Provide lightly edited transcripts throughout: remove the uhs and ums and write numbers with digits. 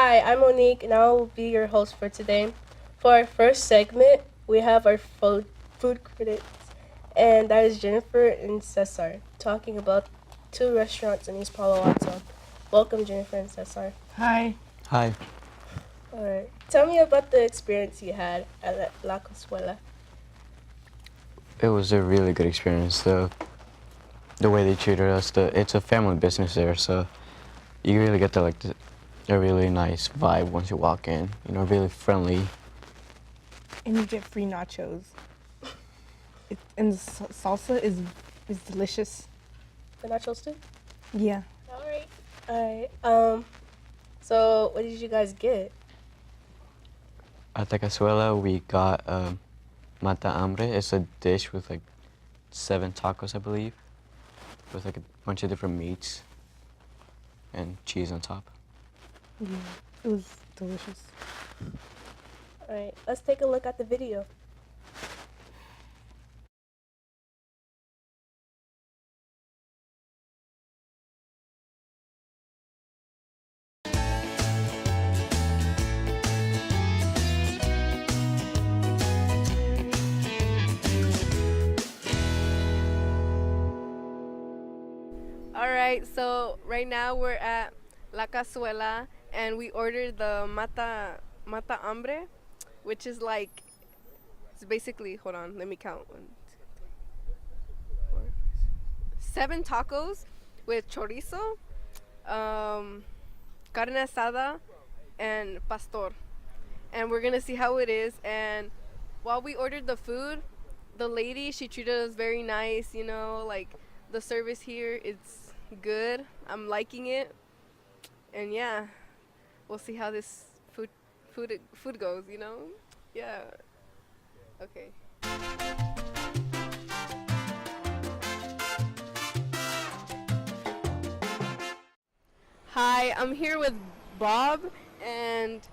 Hi, I'm Monique, and I will be your host for today. For our first segment, we have our food critics, and that is Jennifer and Cesar, talking about two restaurants in East Palo Alto. Welcome, Jennifer and Cesar. Hi. Hi. All right. Tell me about the experience you had at La Cosuela. It was a really good experience. The way they treated us. It's a family business there, so you really get a really nice vibe once you walk in. Really friendly. And you get free nachos. And the salsa is delicious. The nachos too? Yeah. All right. All right. So what did you guys get? At the Cazuela, we got mata hambre. It's a dish with like 7 tacos, I believe, with like a bunch of different meats and cheese on top. Yeah. It was delicious. All right. Let's take a look at the video. All right, so right now we're at La Cazuela and we ordered the mata hambre, which is like it's basically hold on, let me count. 7 tacos with chorizo, carne asada, and pastor. And we're gonna see how it is. And while we ordered the food, the lady she treated us very nice. Like the service here, it's good. I'm liking it, and yeah, we'll see how this food goes. Yeah. Okay. Hi, I'm here with Bob, and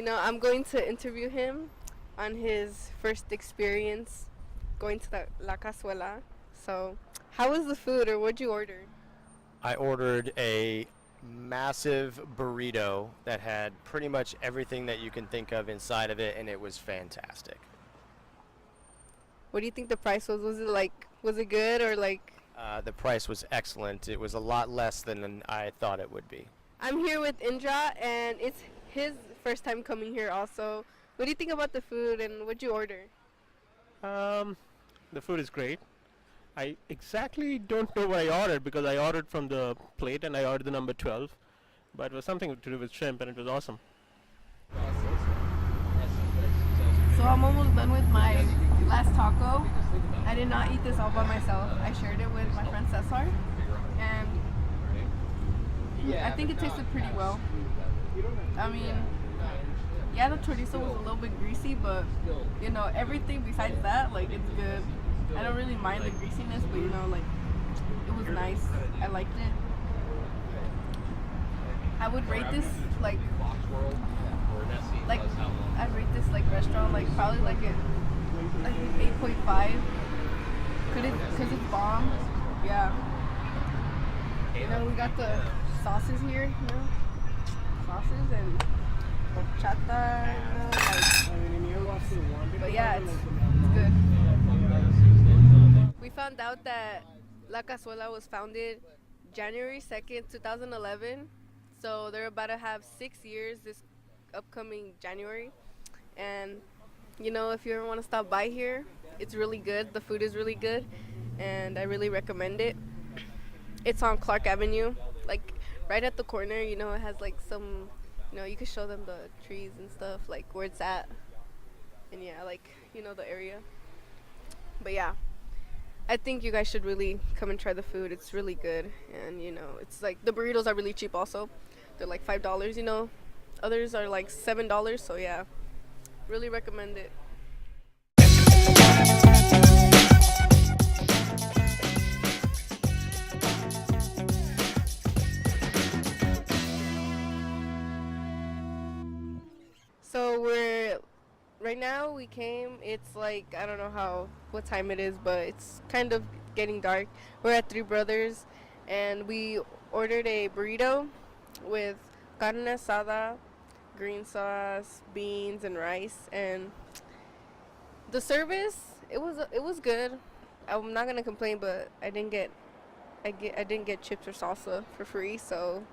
I'm going to interview him on his first experience going to the La Cazuela. So, how was the food, or what'd you order? I ordered a massive burrito that had pretty much everything that you can think of inside of it, and it was fantastic. What do you think the price was? Was it good or like? The price was excellent. It was a lot less than I thought it would be. I'm here with Indra, and it's his first time coming here also. What do you think about the food, and what'd you order? Um, the food is great. I exactly don't know what I ordered because I ordered from the plate and I ordered the number 12, but it was something to do with shrimp and it was awesome. So I'm almost done with my last taco. I did not eat this all by myself. I shared it with my friend Cesar, and I think it tasted pretty well. I mean, yeah, the chorizo was a little bit greasy, but everything besides that, like, it's good. I don't really mind the greasiness, but like, it was nice. I liked it. I would rate this like I'd rate this like restaurant like probably like an 8.5. Cause it's bomb. Yeah. We got the sauces here. Sauces and horchata. But yeah, it's good. We found out that La Cazuela was founded January 2nd, 2011. So they're about to have 6 years this upcoming January. And, if you ever want to stop by here, it's really good. The food is really good. And I really recommend it. It's on Clark Avenue, like right at the corner. It has like some, you can show them the trees and stuff, like where it's at. And yeah, like, the area. But yeah. I think you guys should really come and try the food. It's really good. And, it's like the burritos are really cheap also. They're like $5, Others are like $7. So, yeah, really recommend it. So, right now we came, it's like, I don't know what time it is, but it's kind of getting dark. We're at Three Brothers, and we ordered a burrito with carne asada, green sauce, beans, and rice. And the service, it was good. I'm not gonna complain, but I didn't get chips or salsa for free, so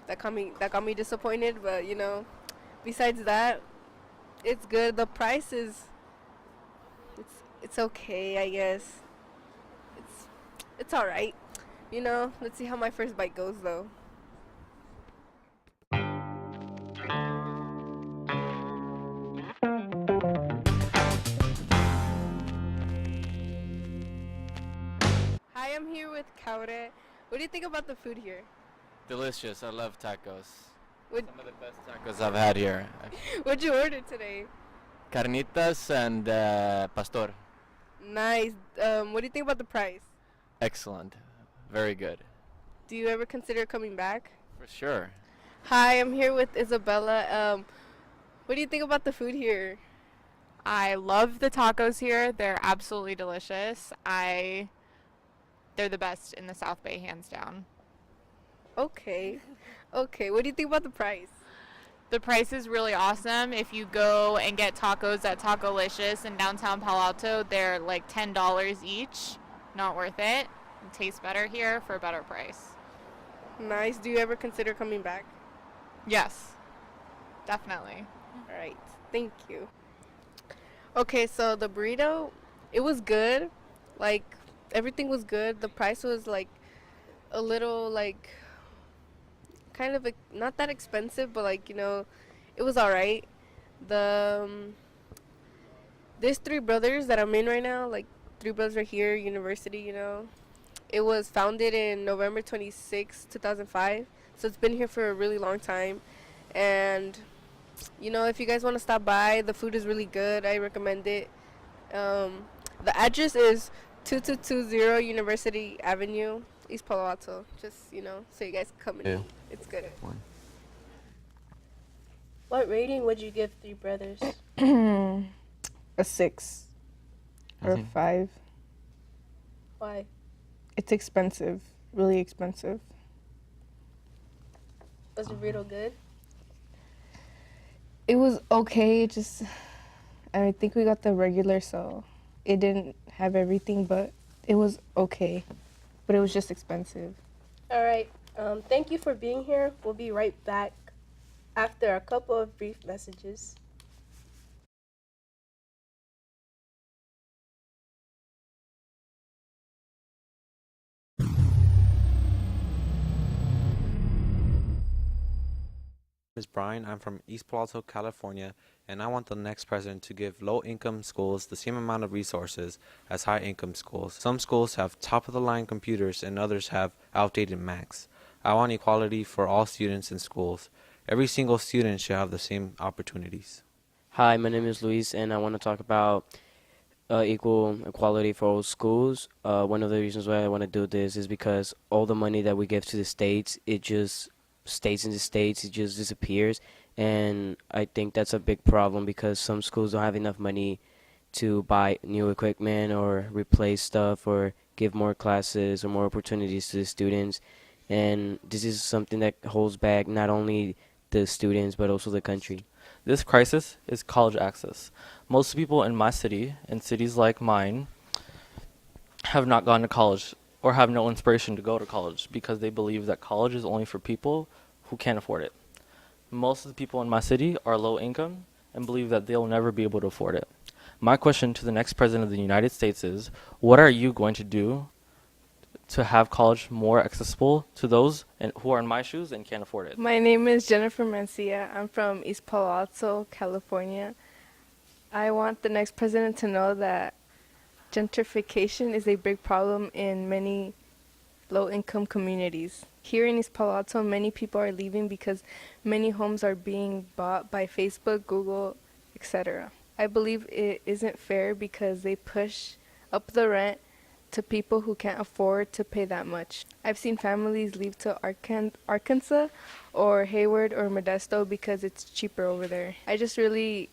that got me disappointed. But besides that, it's good. The price is it's okay, I guess. It's it's all right. Let's see how my first bite goes though. Hi, I'm here with Kaure. What do you think about the food here? Delicious. I love tacos. What Some of the best tacos I've had here. What'd you order today? Carnitas and pastor. Nice. What do you think about the price? Excellent. Very good. Do you ever consider coming back? For sure. Hi, I'm here with Isabella. What do you think about the food here? I love the tacos here. They're absolutely delicious. They're the best in the South Bay, hands down. Okay. Okay. What do you think about the price? The price is really awesome. If you go and get tacos at Tacolicious in downtown Palo Alto, they're like $10 each. Not worth it. It tastes better here for a better price. Nice. Do you ever consider coming back? Yes, definitely. All right. Thank you. Okay, so the burrito, it was good. Like everything was good. The price was like a little like kind of not that expensive, but like it was all right. There's three brothers that I'm in right now. Like three brothers right here, university. It was founded in November 26, 2005. So it's been here for a really long time. And if you guys want to stop by, the food is really good. I recommend it. The address is 2220 University Avenue, East Palo Alto. Just, so you guys come and Yeah. eat. It's good. One. What rating would you give Three Brothers? A 6 I or think 5. Why? It's expensive, really expensive. Was the burrito good? It was okay. I think we got the regular, so it didn't have everything, but it was okay. But it was just expensive. All right. Thank you for being here. We'll be right back after a couple of brief messages. Is Brian. I'm from East Palo Alto, California, and I want the next president to give low-income schools the same amount of resources as high-income schools. Some schools have top-of-the-line computers and others have outdated Macs. I want equality for all students in schools. Every single student should have the same opportunities. Hi, my name is Luis, and I want to talk about equal equality for all schools. One of the reasons why I want to do this is because all the money that we give to the states, it just stays in the states, it just disappears. And I think that's a big problem because some schools don't have enough money to buy new equipment or replace stuff or give more classes or more opportunities to the students. And this is something that holds back not only the students but also the country. This crisis is college access. Most people in my city and cities like mine have not gone to college or have no inspiration to go to college because they believe that college is only for people who can't afford it. Most of the people in my city are low income and believe that they'll never be able to afford it. My question to the next president of the United States is, what are you going to do to have college more accessible to those who are in my shoes and can't afford it? My name is Jennifer Mancia. I'm from East Palo Alto, California. I want the next president to know that gentrification is a big problem in many low-income communities. Here in East Palo Alto, many people are leaving because many homes are being bought by Facebook, Google, etc. I believe it isn't fair because they push up the rent to people who can't afford to pay that much. I've seen families leave to Arkansas or Hayward or Modesto because it's cheaper over there. I just really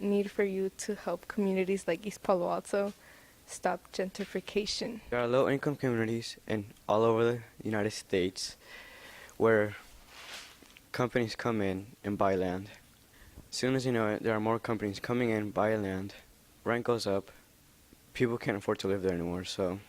need for you to help communities like East Palo Alto stop gentrification. there are low-income communities in all over the United States where companies come in and buy land. As soon as you know it, there are more companies coming in, buy land, rent goes up, people can't afford to live there anymore, so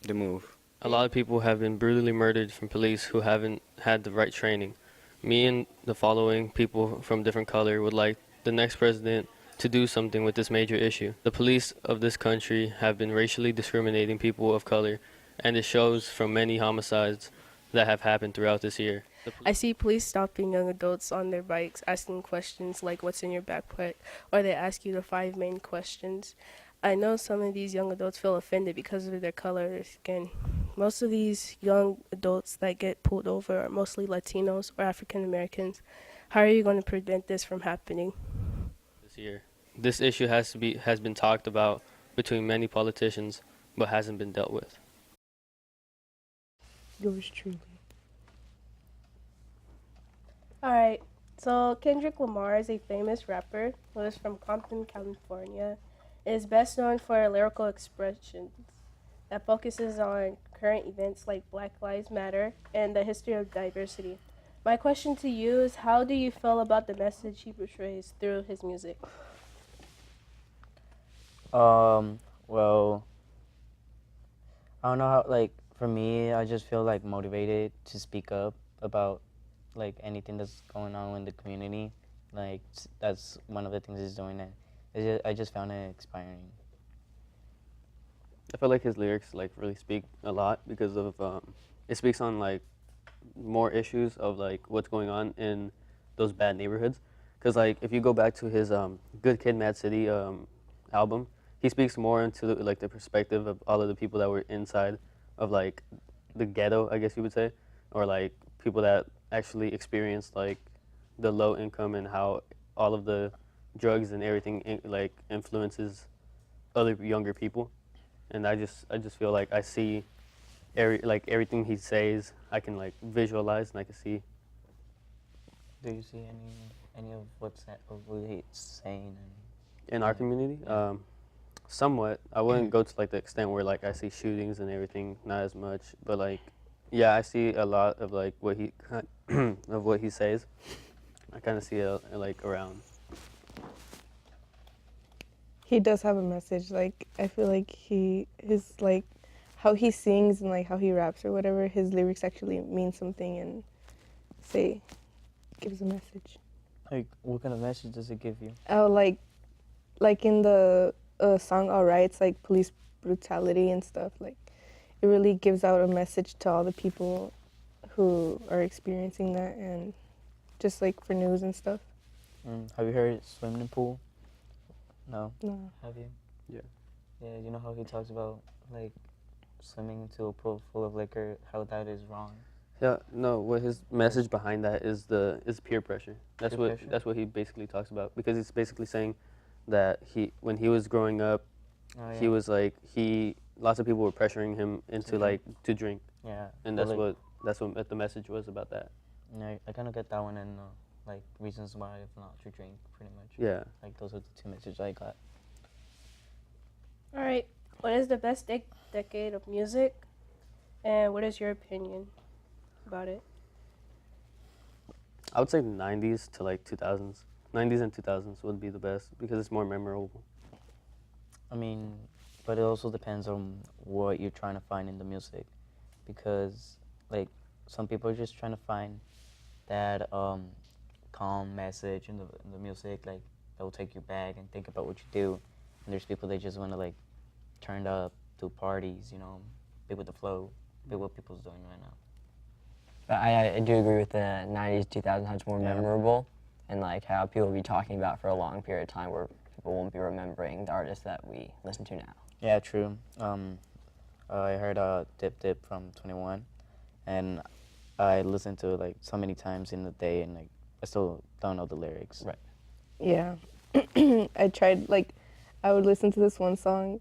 they move. A lot of people have been brutally murdered from police who haven't had the right training. Me and the following people from different color would like the next president to do something with this major issue. The police of this country have been racially discriminating people of color, and it shows from many homicides that have happened throughout this year. I see police stopping young adults on their bikes, asking questions like what's in your backpack, or they ask you the 5 main questions. I know some of these young adults feel offended because of their color or their skin. Most of these young adults that get pulled over are mostly Latinos or African Americans. How are you going to prevent this from happening? This year, this issue has been talked about between many politicians, but hasn't been dealt with. Yours truly. Alright, so Kendrick Lamar is a famous rapper who is from Compton, California. It is best known for lyrical expressions that focuses on current events like Black Lives Matter and the history of diversity. My question to you is, how do you feel about the message he portrays through his music? Well, I don't know how, like, for me, I just feel, like, motivated to speak up about, like, anything that's going on in the community. Like, that's one of the things he's doing. I just found it inspiring. I feel like his lyrics like really speak a lot because of it speaks on like more issues of like what's going on in those bad neighborhoods. Because like if you go back to his Good Kid, Mad City album, he speaks more into like the perspective of all of the people that were inside of like the ghetto, I guess you would say, or like people that actually experienced like the low income and how all of the drugs and everything like influences other younger people. And I just feel like I see everything he says, I can like visualize and I can see. Do you see any of what he's saying? In our community, somewhat. I wouldn't go to like the extent where like I see shootings and everything, not as much. But like, yeah, I see a lot of like what he of what he says. I kind of see it like around. He does have a message. Like, I feel like his like how he sings and like how he raps or whatever, his lyrics actually mean something and gives a message. Like, what kind of message does it give you? Oh, like in the song Alright, it's like police brutality and stuff. Like, it really gives out a message to all the people who are experiencing that, and just like for news and stuff. Have you heard Swimming Pool? No? No. Have you? Yeah. Yeah, you know how he talks about like swimming into a pool full of liquor, how that is wrong? Yeah, no, what his message behind that is peer pressure. That's Peer pressure? what he basically talks about, because he's basically saying that when he was growing up, he was like lots of people were pressuring him into like to drink. Yeah. And that's what the message was about that. Yeah, I kind of get that one, and like reasons why not to drink, pretty much. Yeah. Like those are the two messages I got. All right, what is the best decade of music, and what is your opinion about it? I would say 90s to like 2000s. 90s and 2000s would be the best because it's more memorable. I mean, but it also depends on what you're trying to find in the music, because like some people are just trying to find that calm message in the music, like that will take you back and think about what you do. And there's people that just want to like turn up, do parties, you know, be with the flow, be what people's doing right now. But I do agree with the 90s, 2000s, how it's more memorable, and like how people will be talking about for a long period of time where people won't be remembering the artists that we listen to now. Yeah, true. I heard Dip Dip from 21, and I listened to it like so many times in the day, and like I still don't know the lyrics. Right. Yeah. I tried, like, I would listen to this one song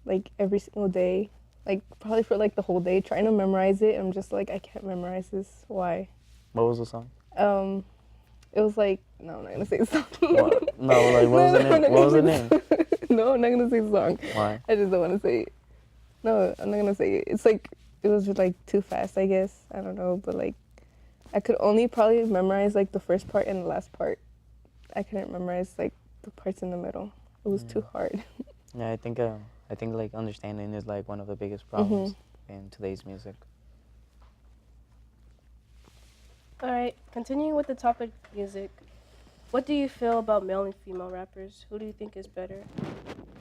like every single day, like probably for like the whole day, trying to memorize it. I'm just like, I can't memorize this. Why? What was the song? It was like, no, I'm not gonna say the song. What? No, like what was the name? What was the name? No, I'm not gonna say the song. Why? I just don't want to say it. No, I'm not gonna say it. It's like, it was just like too fast, I guess. I don't know, but like, I could only probably memorize like the first part and the last part. I couldn't memorize like the parts in the middle. It was too hard. Yeah, I think like understanding is like one of the biggest problems in today's music. All right, continuing with the topic of music. What do you feel about male and female rappers? Who do you think is better?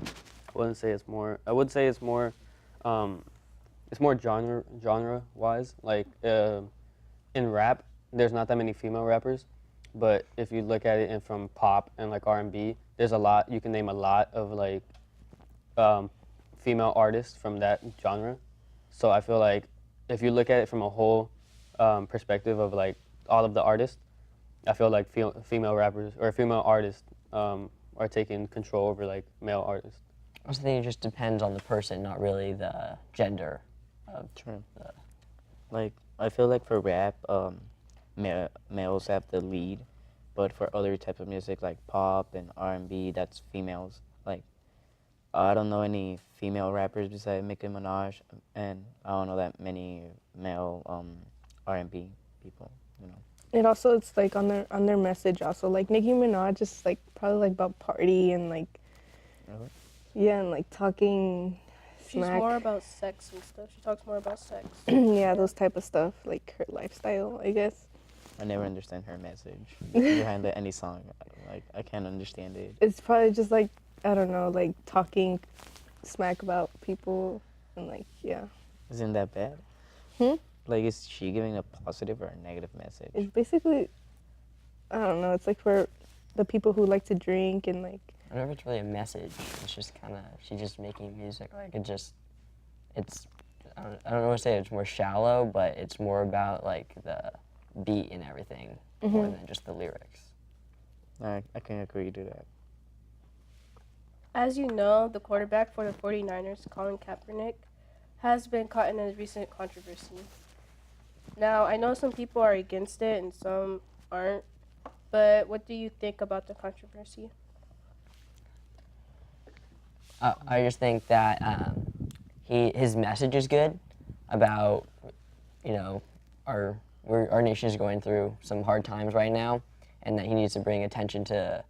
I wouldn't say it's more. I would say it's more genre wise. Like in rap, there's not that many female rappers, but if you look at it in from pop and like R&B, there's a lot. You can name a lot of like female artists from that genre. So I feel like if you look at it from a whole perspective of like all of the artists, I feel like female rappers or female artists are taking control over like male artists. I also think it just depends on the person, not really the gender of the. Like I feel like for rap, males have the lead, but for other types of music like pop and R&B, that's females. Like I don't know any female rappers besides Nicki Minaj, and I don't know that many male R&B people. You know. It also it's like on their message also. Like Nicki Minaj is like probably like about party and like yeah, and like talking She's smack. more about sex and stuff. She talks more about sex. Yeah, those type of stuff, like her lifestyle, I guess. I never understand her message behind any song. Like I can't understand it. It's probably just like I don't know, like talking smack about people and like yeah. Isn't that bad? Like is she giving a positive or a negative message? It's basically I don't know. It's like for the people who like to drink and like. I don't know if it's really a message. It's just kind of she's just making music. Like it's I don't know what to say. It's more shallow, but it's more about like the beat and everything more than just the lyrics. I can agree to that. As you know, the quarterback for the 49ers, Colin Kaepernick, has been caught in a recent controversy. Now, I know some people are against it and some aren't, but what do you think about the controversy? I just think that his message is good about, our nation is going through some hard times right now, and that he needs to bring attention to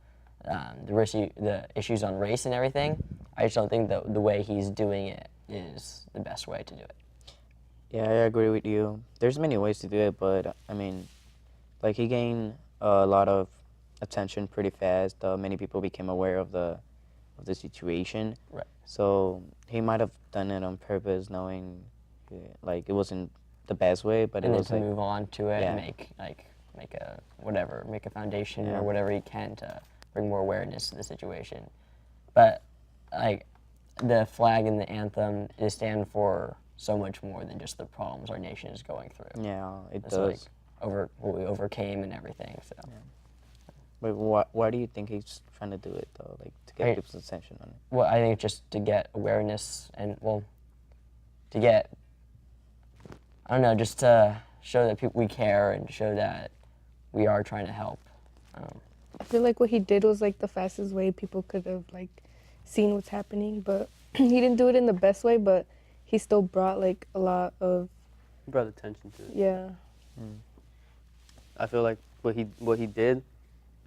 the issues on race and everything. I just don't think the way he's doing it is the best way to do it. Yeah, I agree with you. There's many ways to do it, but I mean, like he gained a lot of attention pretty fast. Many people became aware of the situation. Right. So he might have done it on purpose, knowing like it wasn't the best way, but And it then was to like move on to it and yeah. make a foundation Yeah. or whatever he can to bring more awareness to the situation. But like the flag and the anthem, they stand for so much more than just the problems our nation is going through. Yeah, it It's does. like what we overcame and everything. So. Yeah. But why do you think he's trying to do it though? Like to get people's attention on it? Well, I think just to get awareness and to get, I don't know, just to show that we care and show that we are trying to help. I feel like what he did was like the fastest way people could have like seen what's happening, but he didn't do it in the best way, but he still brought like a lot of Brought attention to it. yeah. I feel like what he did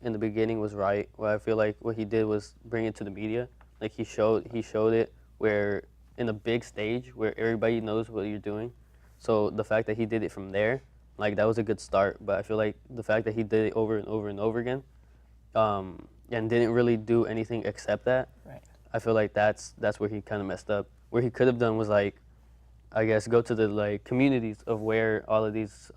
in the beginning was right. What I feel like what he did was bring it to the media. Like he showed it where in a big stage where everybody knows what you're doing. So the fact that he did it from there, like that was a good start. But I feel like the fact that he did it over and over and over again, and didn't really do anything except that. Right. I feel like that's where he kind of messed up. Where he could have done was like, I guess, go to the like communities of where all of these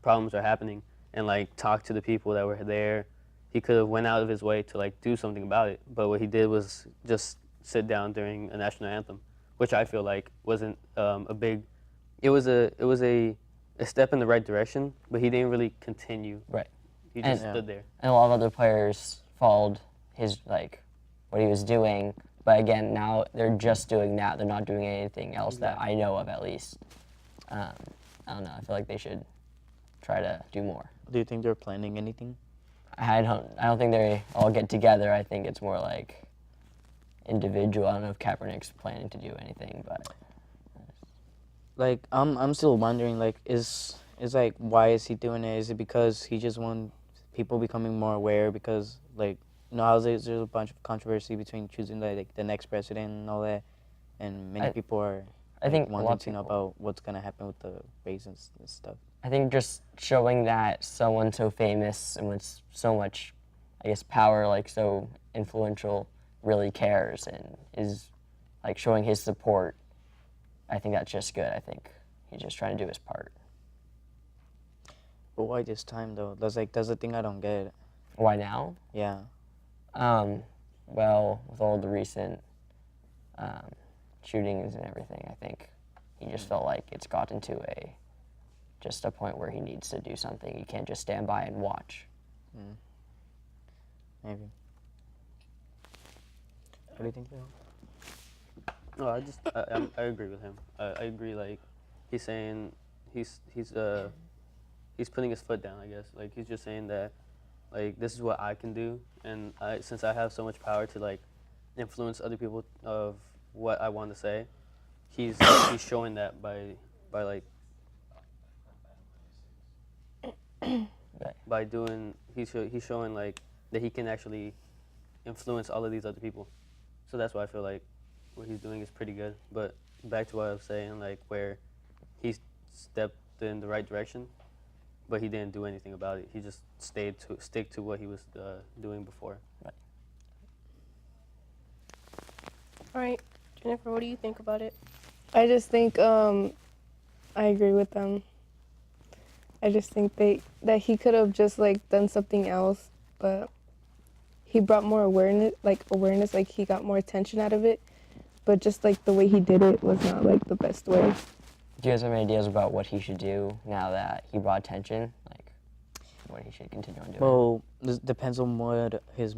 problems are happening and like talk to the people that were there. He could have went out of his way to like do something about it, but what he did was just sit down during a national anthem, which I feel like wasn't a big. It was a step in the right direction, but he didn't really continue. Right. He just stood there. And a lot of other players followed his what he was doing, but again, now they're just doing that. They're not doing anything else that I know of, at least. I don't know. I feel like they should try to do more. Do you think they're planning anything? I don't think they all get together. I think it's more like individual. I don't know if Kaepernick's planning to do anything, but Like I'm still wondering, like is it's like, why is he doing it? Is it because he just wants people becoming more aware? Because like, you know how there's a bunch of controversy between choosing like the next president and all that, and many people are I think a lot wanting of to know people- about what's gonna happen with the raisins and stuff. I think just showing that someone so famous and with so much, I guess, power, like so influential, really cares and is like showing his support. I think that's just good. I think he's just trying to do his part. But why this time though? That's the thing I don't get. Why now? Yeah. Well, with all the recent shootings and everything, I think he just felt like it's gotten to just a point where he needs to do something. He can't just stand by and watch. Maybe. What do you think, Bill? No, I agree with him. I agree. Like, he's saying he's putting his foot down. I guess like he's just saying that like this is what I can do, and since I have so much power to like influence other people of what I want to say, he's showing that by like by doing he's showing like that he can actually influence all of these other people. So that's why I feel like what he's doing is pretty good. But back to what I was saying, like where he stepped in the right direction, but he didn't do anything about it. He just stick to what he was doing before. Right. All right, Jennifer, what do you think about it? I just think I agree with them. I just think that he could have just like done something else, but he brought more awareness, like he got more attention out of it. But just like the way he did it was not like the best way. Do you guys have any ideas about what he should do now that he brought attention? Like, what he should continue on doing? Well, this depends on what his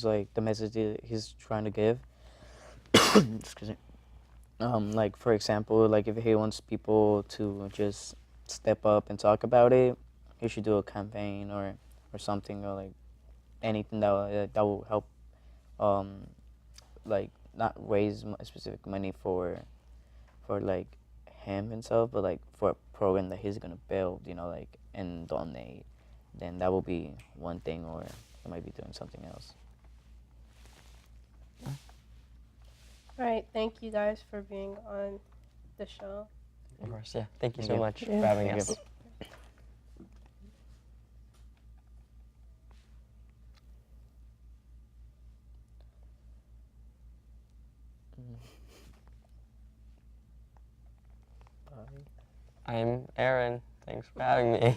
like the message he's trying to give. Excuse me. Like for example, like if he wants people to just step up and talk about it, he should do a campaign or something, or like anything that will help, like not raise specific money for like him himself, but like for a program that he's gonna build, you know, like and donate. Then that will be one thing, or he might be doing something else. All right, thank you guys for being on the show. Of course, yeah. Thank you Thank so you. much Yeah. for having Thank us. you. I'm Aaron. Thanks for having me.